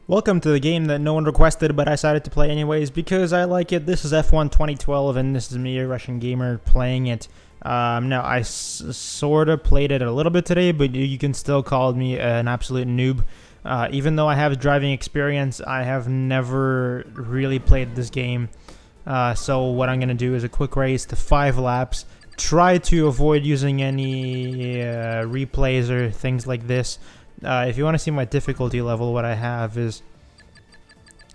Welcome to the game that no one requested, but I decided to play anyways because I like it. This is F1 2012, and this is me, YourRussianGamer, playing it. Now, I sort of played it a little bit today, but you can still call me an absolute noob. Even though I have driving experience, I have never really played this game. So what I'm going to do is a quick race to 5 laps. Try to avoid using any replays or things like this. If you want to see my difficulty level, what I have is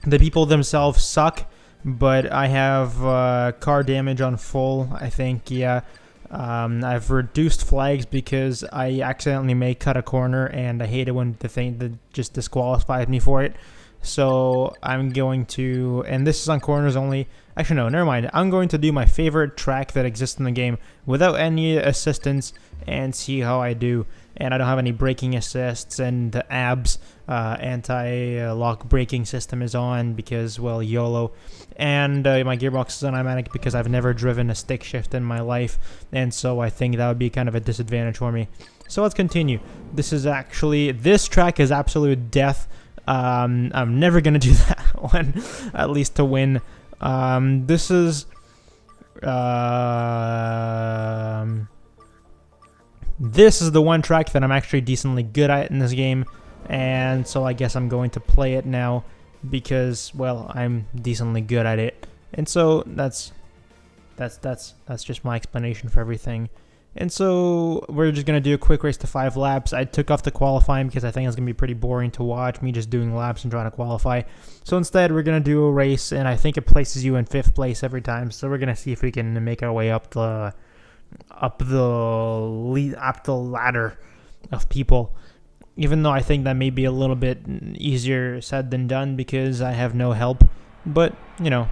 the people themselves suck, but I have car damage on full, I think, yeah. I've reduced flags because I accidentally may cut a corner, and I hate it when the thing that just disqualifies me for it. So I'm going to, and this is on corners only. Actually, no, never mind. I'm going to do my favorite track that exists in the game without any assistance and see how I do. And I don't have any braking assists, and the ABS anti-lock braking system is on because, well, YOLO. And my gearbox is on automatic because I've never driven a stick shift in my life, and so I think that would be kind of a disadvantage for me. So let's continue. This track is absolute death. I'm never gonna do that one, at least to win. This is the one track that I'm actually decently good at in this game, and so I guess I'm going to play it now because, well, I'm decently good at it. And so that's just my explanation for everything. And so we're just gonna do a quick race to 5 laps. I took off the qualifying because I think it's gonna be pretty boring to watch me just doing laps and trying to qualify. So instead, we're gonna do a race, and I think it places you in 5th place every time. So we're gonna see if we can make our way up the ladder of people. Even though I think that may be a little bit easier said than done because I have no help. But you know.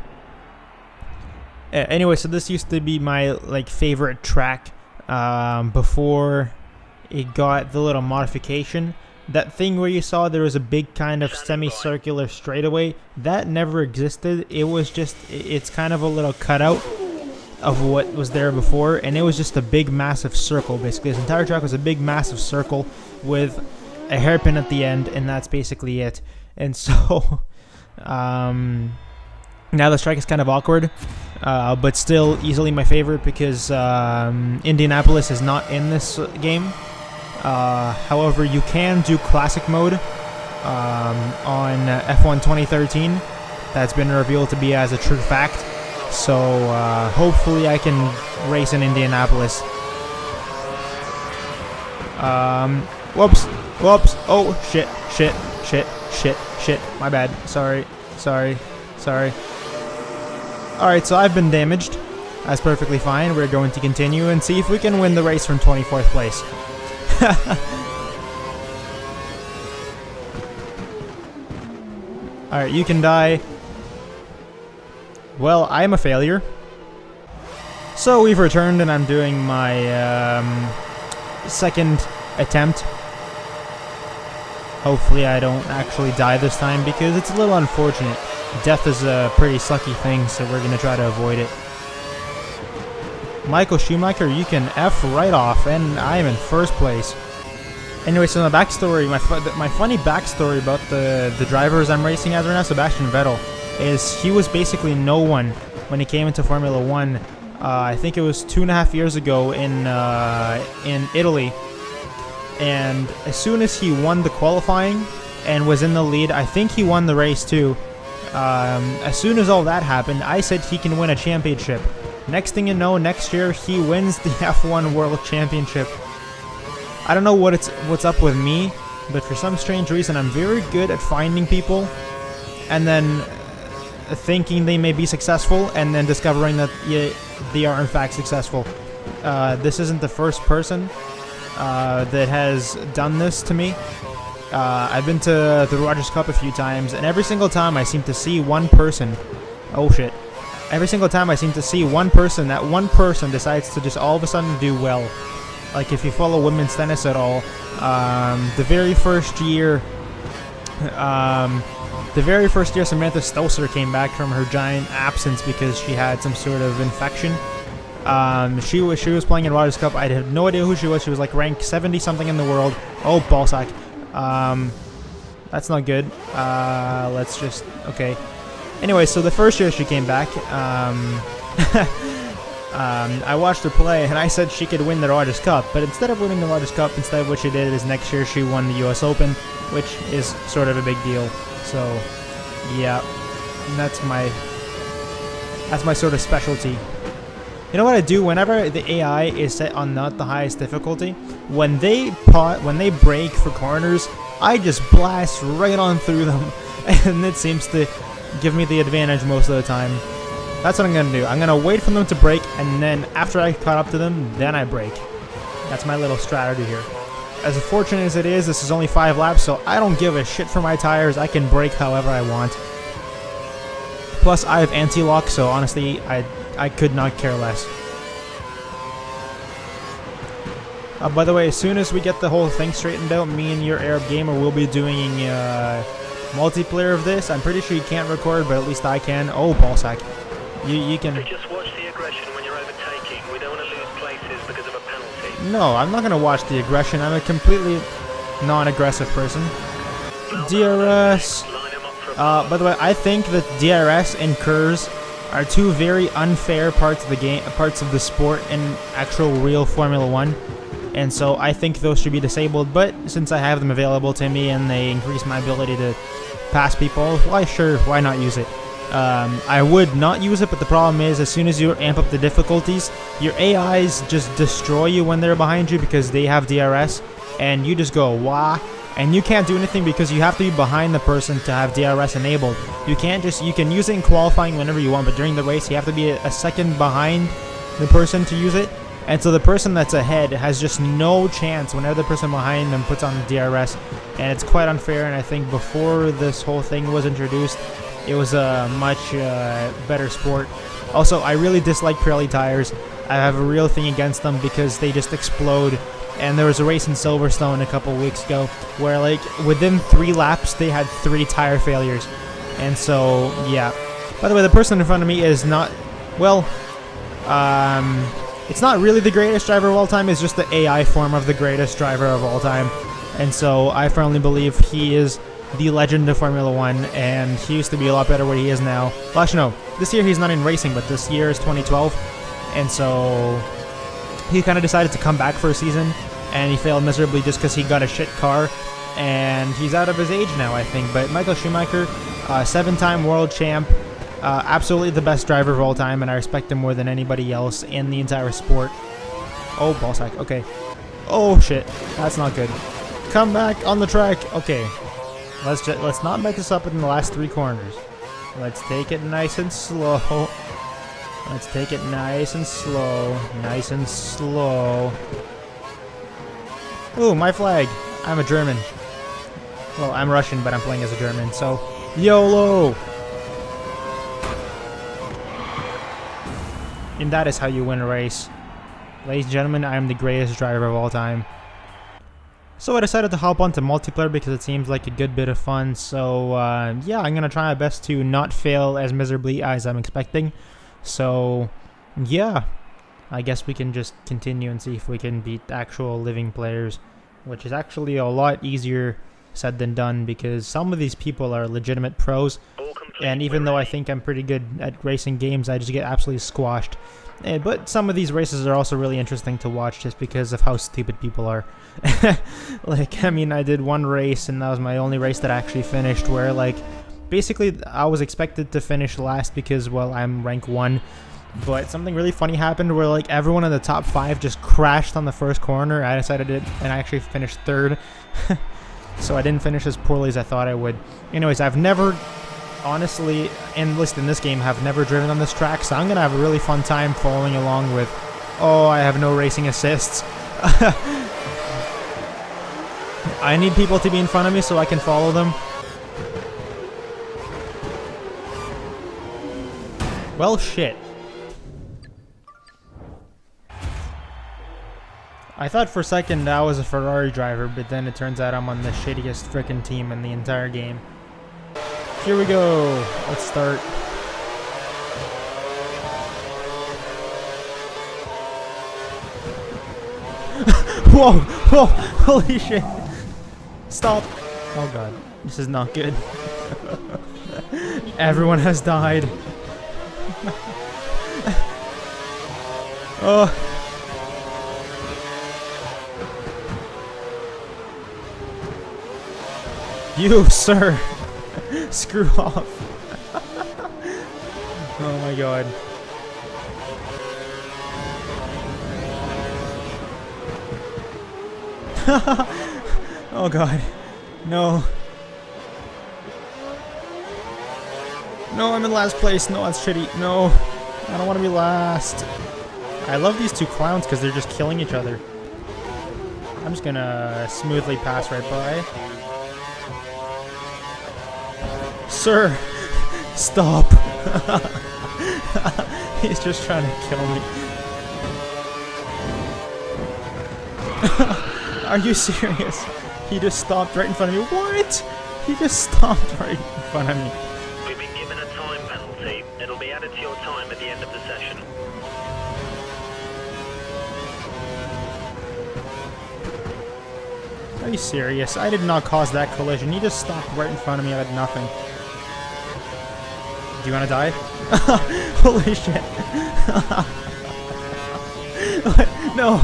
Anyway, so this used to be my favorite track. Before it got the little modification, that thing where you saw there was a big kind of semicircular straightaway, that never existed. It was just, it's kind of a little cutout of what was there before, and it was just a big massive circle. Basically, this entire track was a big massive circle with a hairpin at the end, and that's basically it. And so now this track is kind of awkward, but still easily my favorite because Indianapolis is not in this game. However, you can do classic mode on F1 2013. That's been revealed to be as a true fact. So hopefully I can race in Indianapolis. Whoops. Oh, shit. My bad. Sorry. Alright, so I've been damaged. That's perfectly fine. We're going to continue and see if we can win the race from 24th place. Alright, you can die. Well, I am a failure. So we've returned, and I'm doing my second attempt. Hopefully I don't actually die this time because it's a little unfortunate. Death is a pretty sucky thing, so we're going to try to avoid it. Michael Schumacher, you can F right off, and I am in 1st place. Anyway, so the backstory, my funny backstory about the drivers I'm racing as right now, Sebastian Vettel, is he was basically no one when he came into Formula 1. I think it was 2.5 years ago in Italy. And as soon as he won the qualifying and was in the lead, I think he won the race too. As soon as all that happened, I said he can win a championship. Next thing you know, next year he wins the F1 World Championship. I don't know what's up with me, but for some strange reason I'm very good at finding people and then thinking they may be successful and then discovering that they are in fact successful. This isn't the first person that has done this to me. I've been to the Rogers Cup a few times, and every single time I seem to see one person. Oh shit. Every single time I seem to see one person, that one person decides to just all of a sudden do well. Like if you follow women's tennis at all, the very first year Samantha Stosur came back from her giant absence because she had some sort of infection. She was playing in Rogers Cup. I had no idea who she was. She was like ranked 70 something in the world. Oh, ballsack. That's not good. Let's just... Okay. Anyway, so the first year she came back, I watched her play, and I said she could win the Rogers Cup, but instead of winning the Rogers Cup, instead what she did is next year she won the US Open, which is sort of a big deal. So, yeah, that's my sort of specialty. You know what I do whenever the AI is set on not the highest difficulty? When they break for corners, I just blast right on through them, and it seems to give me the advantage most of the time. That's what I'm gonna do. I'm gonna wait for them to break, and then after I caught up to them, then I break. That's my little strategy here. As fortunate as it is, this is only 5 laps, so I don't give a shit for my tires. I can brake however I want. Plus, I have anti-lock, so honestly, I could not care less. By the way, as soon as we get the whole thing straightened out, me and YourArabGamer will be doing multiplayer of this. I'm pretty sure you can't record, but at least I can. Oh, ballsack. You can... Just watch the aggression when you're overtaking. We don't want to lose places because of a penalty. No, I'm not going to watch the aggression. I'm a completely non-aggressive person. DRS... by the way, I think that DRS and KERS are two very unfair parts of the game, parts of the sport in actual real Formula 1. And so I think those should be disabled, but since I have them available to me and they increase my ability to pass people, why sure, why not use it? I would not use it, but the problem is as soon as you amp up the difficulties, your AIs just destroy you when they're behind you because they have DRS, and you just go wah, and you can't do anything because you have to be behind the person to have DRS enabled. You can't just, you can use it in qualifying whenever you want, but during the race you have to be a second behind the person to use it. And so the person that's ahead has just no chance whenever the person behind them puts on the DRS. And it's quite unfair, and I think before this whole thing was introduced, it was a much better sport. Also, I really dislike Pirelli tires. I have a real thing against them because they just explode. And there was a race in Silverstone a couple weeks ago where, like, within 3 laps, they had 3 tire failures. And so, yeah. By the way, the person in front of me is not, well, it's not really the greatest driver of all time, it's just the AI form of the greatest driver of all time. And so I firmly believe he is the legend of Formula 1, and he used to be a lot better where he is now. Well, actually, no, this year he's not in racing, but this year is 2012, and so he kind of decided to come back for a season, and he failed miserably just because he got a shit car, and he's out of his age now, I think. But Michael Schumacher, 7-time world champ, absolutely the best driver of all time, and I respect him more than anybody else in the entire sport. Oh, ballsack. Okay. Oh shit, that's not good. Come back on the track. Okay, let's not make this up in the last 3 corners. Let's take it nice and slow. Let's take it nice and slow. Nice and slow. Ooh, my flag. I'm a German. Well, I'm Russian, but I'm playing as a German, so YOLO! And that is how you win a race. Ladies and gentlemen, I am the greatest driver of all time. So I decided to hop onto multiplayer because it seems like a good bit of fun. So yeah, I'm going to try my best to not fail as miserably as I'm expecting. So yeah, I guess we can just continue and see if we can beat actual living players, which is actually a lot easier said than done because some of these people are legitimate pros. And even though I think I'm pretty good at racing games, I just get absolutely squashed. But some of these races are also really interesting to watch just because of how stupid people are. Like, I mean, I did one race and that was my only race that I actually finished where, like, basically I was expected to finish last because, well, I'm rank 1. But something really funny happened where, like, everyone in the top 5 just crashed on the first corner. I decided it, and I actually finished 3rd. So I didn't finish as poorly as I thought I would. Anyways, I've never... honestly, and at least in this game, have never driven on this track, so I'm going to have a really fun time following along with... Oh, I have no racing assists. I need people to be in front of me so I can follow them. Well, shit. I thought for a second I was a Ferrari driver, but then it turns out I'm on the shittiest frickin' team in the entire game. Here we go. Let's start. Whoa! Whoa! Holy shit! Stop! Oh god, this is not good. Everyone has died. Oh. You, sir. Screw off. Oh my god. Oh god. No. No, I'm in last place. No, that's shitty. No. I don't want to be last. I love these two clowns because they're just killing each other. I'm just gonna smoothly pass right by. Sir! Stop! He's just trying to kill me. Are you serious? He just stopped right in front of me. What? He just stopped right in front of me. We've been given a time penalty. It'll be added to your time at the end of the session. Are you serious? I did not cause that collision. He just stopped right in front of me out of nothing. Do you want to die? Holy shit. What? No.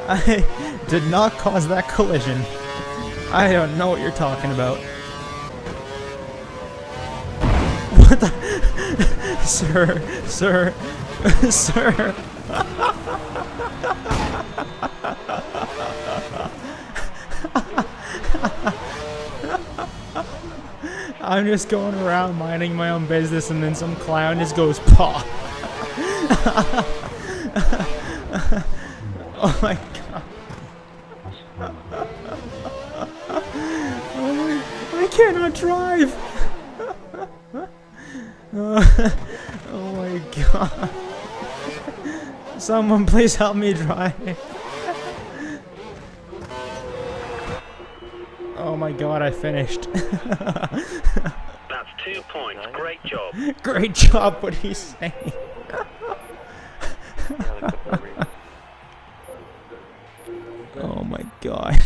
I did not cause that collision. I don't know what you're talking about. What the? Sir, sir, sir. I'm just going around minding my own business and then some clown just goes paw. Oh my god. I cannot drive. Oh my god. Someone please help me drive. Oh my god, I finished. That's 2 points. Great job. Great job, what he's saying. Oh my god.